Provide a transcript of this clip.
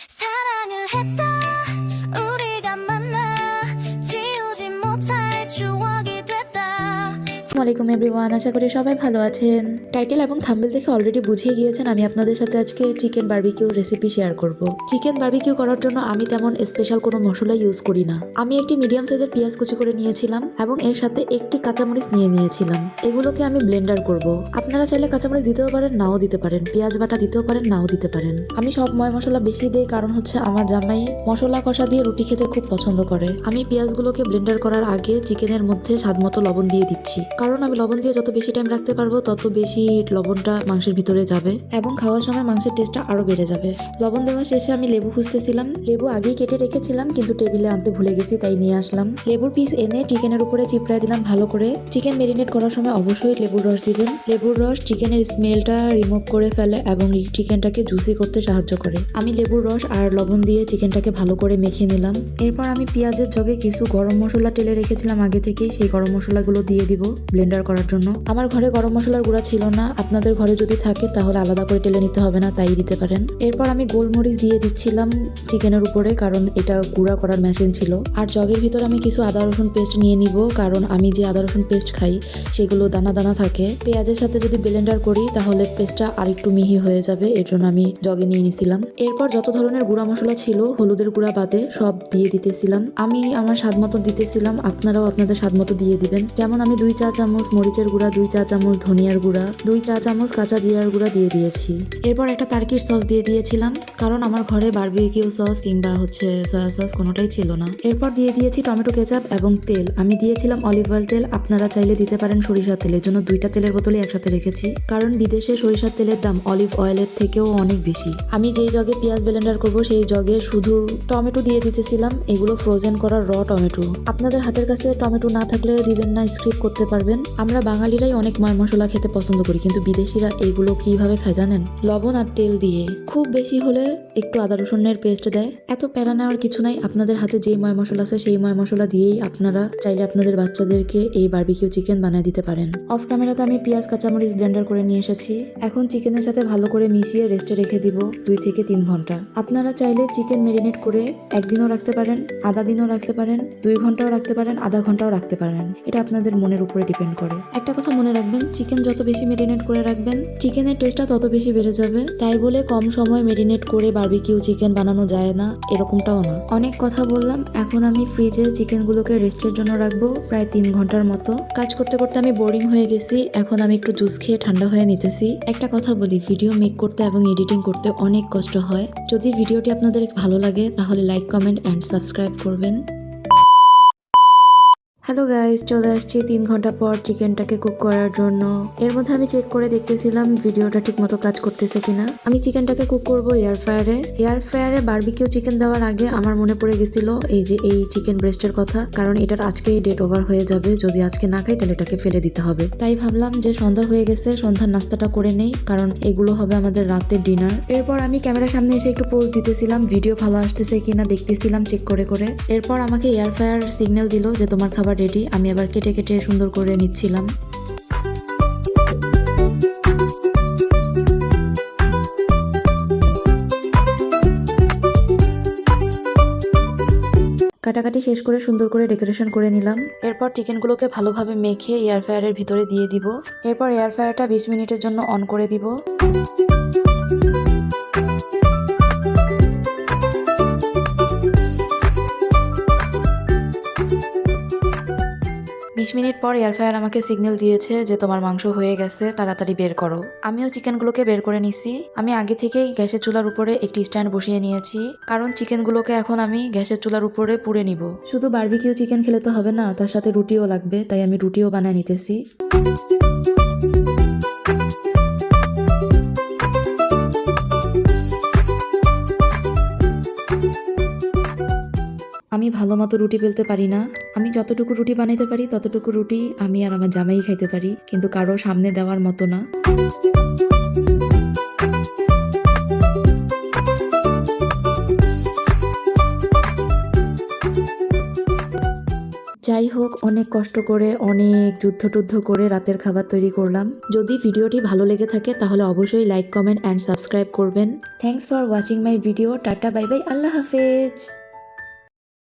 사랑을 했다 우리가 만나 지우지 못할 추억이 됐다 আসসালামু আলাইকুম এভরিওয়ান, আশা করি সবাই ভালো আছেন। টাইটেল এবং থাম্বনেল দেখে অলরেডি বুঝিয়ে গিয়েছেন আমি আপনাদের সাথে আজকে চিকেন বারবিকিউ রেসিপি শেয়ার করব। চিকেন বারবিকিউ করার জন্য আমি তেমন স্পেশাল কোনো মশলা ইউজ করি না। আমি একটি মিডিয়াম সাইজের পেঁয়াজ কুচি করে নিয়েছিলাম এবং এর সাথে একটি কাঁচামরিচ নিয়েছিলাম। এগুলোকে আমি ব্লেন্ডার করব। আপনারা চাইলে কাঁচামরিচ দিতেও পারেন, নাও দিতে পারেন, পেঁয়াজ বাটা দিতেও পারেন, নাও দিতে পারেন। আমি সব মশলা বেশি দিই কারণ হচ্ছে আমার জামাই মশলা কষা দিয়ে রুটি খেতে খুব পছন্দ করে। আমি পেঁয়াজগুলোকে ব্লেন্ডার করার আগে চিকেনের মধ্যে স্বাদমতো লবণ দিয়ে দিচ্ছি, কারণ আমি লবণ দিয়ে যত বেশি টাইম রাখতে পারবো তত বেশি লবণটা মাংসের ভিতরে যাবে এবং খাওয়ার সময় মাংসের টেস্টটা আরো বেড়ে যাবে। লবণ দেওয়া শেষে আমি লেবু খুঁজতেছিলাম, লেবু আগেই কেটে রেখেছিলাম কিন্তু টেবিলে আনতে ভুলে গেছি, তাই নিয়ে আসলাম। লেবুর পিস এনে চিকেনের উপরে চিপড়ায় দিলাম ভালো করে। চিকেন ম্যারিনেট করার সময় অবশ্যই লেবুর রস দিবেন। লেবুর রস চিকেনের স্মেলটা রিমুভ করে ফেলে এবং চিকেনটাকে জুসি করতে সাহায্য করে। আমি লেবুর রস আর লবণ দিয়ে চিকেনটাকে ভালো করে মেখে নিলাম। এরপর আমি পেঁয়াজের জগে কিছু গরম মশলা টেলে রেখেছিলাম আগে থেকেই, সেই গরম মশলাগুলো দিয়ে দিব ব্লেন্ডার করার জন্য। আমার ঘরে গরম মশলার গুঁড়া ছিল না, আপনাদের ঘরে যদি থাকে তাহলে আলাদা করে টেলে নিতে হবে না, তাই দিতে পারেন। এরপর আমি গোলমরিচ দিয়ে দিচ্ছিলাম চিকেনের উপরে, কারণ এটা গুঁড়া করার মেশিন ছিল। আর জগের ভিতর আমি কিছু আদা রসুন পেস্ট নিয়ে নিব, কারণ আমি যে আদা রসুন পেস্ট খাই সেগুলো দানা দানা থাকে। পেঁয়াজের সাথে যদি ব্লেন্ডার করি তাহলে পেস্টটা আরেকটু মিহি হয়ে যাবে, এর জন্য আমি জগে নিয়ে নিছিলাম। এরপর যত ধরনের গুঁড়া মশলা ছিল হলুদের গুঁড়া বাদে সব দিয়ে দিতেছিলাম। আমি আমার স্বাদ মতো দিতেছিলাম, আপনারাও আপনাদের স্বাদ মতো দিয়ে দিবেন। যেমন আমি 2 চা চামচ মরিচের গুঁড়া, 2 চা চামচ ধনিয়ার গুঁড়া, 2 চা চামচ কাঁচা জিরার গুঁড়া দিয়ে দিয়েছি। এরপর একটা টার্কির সস দিয়ে দিয়েছিলাম, কারণ আমার ঘরে বারবিকিউ সস কিংবা সয়া সস কোনোটাই ছিল না। এরপর দিয়ে দিয়েছি টমেটো কেচাপ এবং তেল। আমি দিয়েছিলাম অলিভ অয়েল তেল, আপনারা চাইলে দিতে পারেন সরিষার তেল। এর জন্য 2টা তেলের বোতলই একসাথে রেখেছি, কারণ বিদেশে সরিষার তেলের দাম অলিভ অয়েলের থেকেও অনেক বেশি। আমি যেই জগে পেঁয়াজ ব্লেন্ডার করব সেই জগে শুধু টমেটো দিয়ে দিতেছিলাম, এগুলো ফ্রোজেন করা র টমেটো। আপনাদের হাতের কাছে টমেটো না থাকলে দিবেন না, স্কিপ করতে পারবেন। আমরা বাঙালিরাই অনেক মশলা খেতে পছন্দ করি, কিন্তু বিদেশিরা এইগুলো কিভাবে খায় জানেন? লবণ আর তেল দিয়ে। খুব বেশি হলে একটু আদা রসুনের পেস্ট দেয়। এত প্যারা নেওয়ার কিছু নাই, আপনাদের হাতে যেই মশলা আছে সেই মশলা দিয়েই আপনারা চাইলে আপনাদের বাচ্চাদেরকে এই বারবিকিউ চিকেন বানিয়ে দিতে পারেন। অফ ক্যামেরাতে আমি পেঁয়াজ কাঁচামরিচ ব্লেন্ডার করে নিয়ে এসেছি। এখন চিকেনের সাথে ভালো করে মিশিয়ে রেস্টে রেখে দিব 2 থেকে 3 ঘন্টা। আপনারা চাইলে চিকেন ম্যারিনেট করে একদিনও রাখতে পারেন, আধা দিনও রাখতে পারেন, 2 ঘন্টাও রাখতে পারেন, আধা ঘন্টাও রাখতে পারেন। এটা আপনাদের মনের উপরে ডিপেন্ড করে। একটা কথা মনে রাখবেন, চিকেন যত বেশি ম্যারিনেট করে রাখবেন চিকেনের টেস্টটা তত বেশি বেড়ে যাবে। তাই বলে কম সময় ম্যারিনেট করে বারবিকিউ চিকেন বানানো যায় না, এরকমটাও না। অনেক কথা বললাম, এখন আমি ফ্রিজে চিকেনগুলোকে রেস্টের জন্য রাখবো প্রায় 3 ঘন্টার মতো। কাজ করতে করতে আমি বোরিং হয়ে গেছি, এখন আমি একটু জুস খেয়ে ঠান্ডা হয়ে নিতেছি। একটা কথা বলি, ভিডিও মেক করতে এবং এডিটিং করতে অনেক কষ্ট হয়। যদি ভিডিওটি আপনাদের ভালো লাগে তাহলে লাইক, কমেন্ট অ্যান্ড সাবস্ক্রাইব করবেন। হ্যালো গাইস, চলে আসছি 3 ঘন্টা পর চিকেনটাকে কুক করার জন্য। এর মধ্যে আমি চেক করে দেখতেছিলাম ভিডিওটা ঠিক মতো কাজ করতেছে কিনা। আমি চিকেনটাকে কুক করব এয়ার ফ্রায়ারে বারবিকিউ চিকেন দেওয়ার আগে আমার মনে পড়ে গেছিল এই চিকেন ব্রেস্টের কথা, কারণ এটার আজকেই ডেট ওভার হয়ে যাবে। যদি আজকে না খাই তাহলে এটাকে ফেলে দিতে হবে। তাই ভাবলাম যে সন্ধ্যা হয়ে গেছে, সন্ধ্যার নাস্তাটা করে নেই, কারণ এগুলো হবে আমাদের রাতের ডিনার। এরপর আমি ক্যামেরার সামনে এসে একটু পোজ দিতেছিলাম, ভিডিও ভালো আসতেছে কিনা দেখতেছিলাম চেক করে করে। এরপর আমাকে এয়ার ফ্রায়ার সিগন্যাল দিল যে তোমার খাবার রেডি। আমি আবার কেটে কেটে সুন্দর করে নিচ্ছিলাম। কাটাকাটি শেষ করে সুন্দর করে ডেকোরেশন করে নিলাম। এরপর চিকেনগুলোকে ভালোভাবে মেখে এয়ার ফ্রায়ারের ভিতরে দিয়ে দিব। এরপর এয়ার ফ্রায়ারটা 20 মিনিটের জন্য অন করে দিব। 20 মিনিট পর এয়ার ফ্রায়ার আমাকে সিগন্যাল দিয়েছে যে তোমার মাংস হয়ে গেছে, তাড়াতাড়ি বের করো। আমিও চিকেনগুলোকে বের করে নিছি। আমি আগে থেকেই গ্যাসের চুলার উপরে একটি স্ট্যান্ড বসিয়ে নিয়েছি, কারণ চিকেনগুলোকে এখন আমি গ্যাসের চুলার উপরে পুড়ে নিব। শুধু বারবিকিউ চিকেন খেলে তো হবে না, তার সাথে রুটিও লাগবে, তাই আমি রুটিও বানিয়ে নিতেছি। আমি ভালো মতো রুটি বেলতে পারি না। আমি যতটুকু রুটি বানাইতে পারি ততটুকু রুটি আমি আর আমার জামাই খাইতে পারি, কিন্তু কারো সামনে দেওয়ার মতো না। যাই হোক, অনেক কষ্ট করে অনেক যুদ্ধ করে রাতের খাবার তৈরি করলাম। যদি ভিডিওটি ভালো লেগে থাকে তাহলে অবশ্যই লাইক, কমেন্ট অ্যান্ড সাবস্ক্রাইব করবেন। Thanks for watching my video. Tata, bye bye, আল্লাহ হাফেজ।